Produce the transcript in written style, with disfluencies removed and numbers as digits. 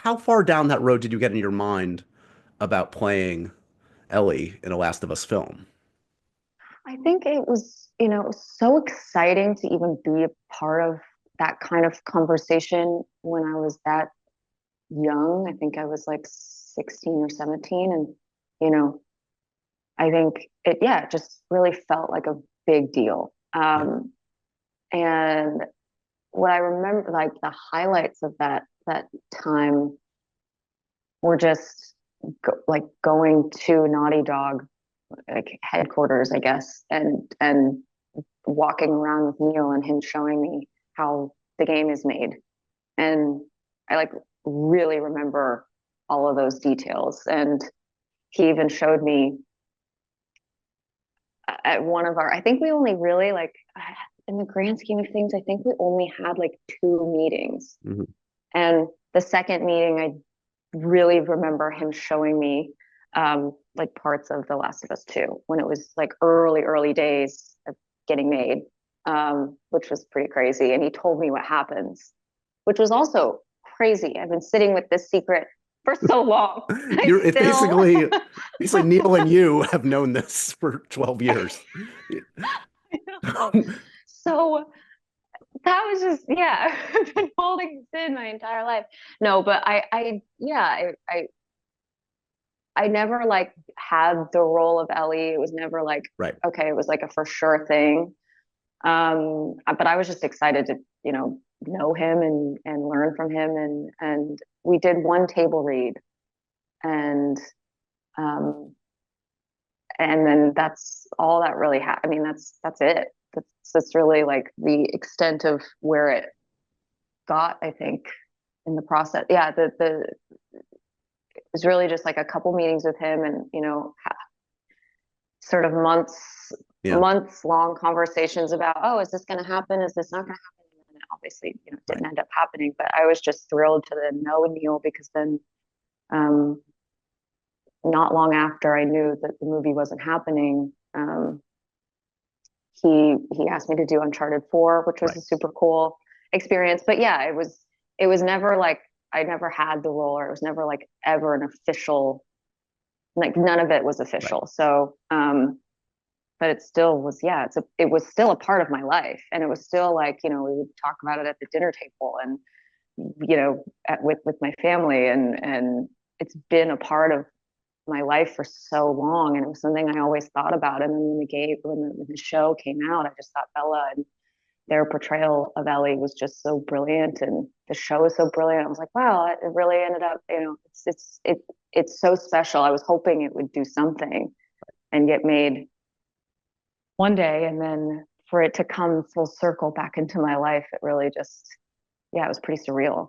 how far down that road did you get in your mind about playing Ellie in a Last of Us film? I think it was, it was so exciting to even be a part of that kind of conversation when I was that young. I think I was like 16 or 17. And, you know, I think it just really felt like a big deal. Yeah. And what I remember, like the highlights of that time were just like going to Naughty Dog, like headquarters, I guess, and walking around with Neil and him showing me how the game is made. And I like really remember all of those details. And he even showed me at one of our, I think we only really like, in the grand scheme of things, I think we only had like two meetings. Mhm. And the second meeting, I really remember him showing me like parts of The Last of Us 2 when it was like early days of getting made, which was pretty crazy. And he told me what happens, which was also crazy. I've been sitting with this secret for so long. I It's still, basically Neil and you have known this for 12 years. I know. So that was just, yeah, I've been holding this in my entire life. No, but yeah, I never like had the role of Ellie. It was never like, Right. okay, it was like a for sure thing. But I was just excited to, know him and learn from him. And we did one table read and, um, and then that's all that really I mean, that's it. That's really like the extent of where it got, I think, in the process. Yeah, it was really just like a couple meetings with him and, sort of Yeah. months long conversations about, oh, is this going to happen? Is this not going to happen? And obviously, it Right. didn't end up happening, but I was just thrilled to then know Neil because then, um, not long after I knew that the movie wasn't happening, he asked me to do Uncharted 4, which was Right. a super cool experience. But yeah, it was never like I never had the role or it was never like ever an official, like none of it was Right. official. So but it still was, yeah, it was still a part of my life. And it was still like, we would talk about it at the dinner table and with my family and it's been a part of my life for so long, and it was something I always thought about. And then when the show came out, I just thought Bella and their portrayal of Ellie was just so brilliant, and the show is so brilliant. I was like, wow, it really ended up, it's so special. I was hoping it would do something and get made one day, and then for it to come full circle back into my life, it really just, yeah, it was pretty surreal.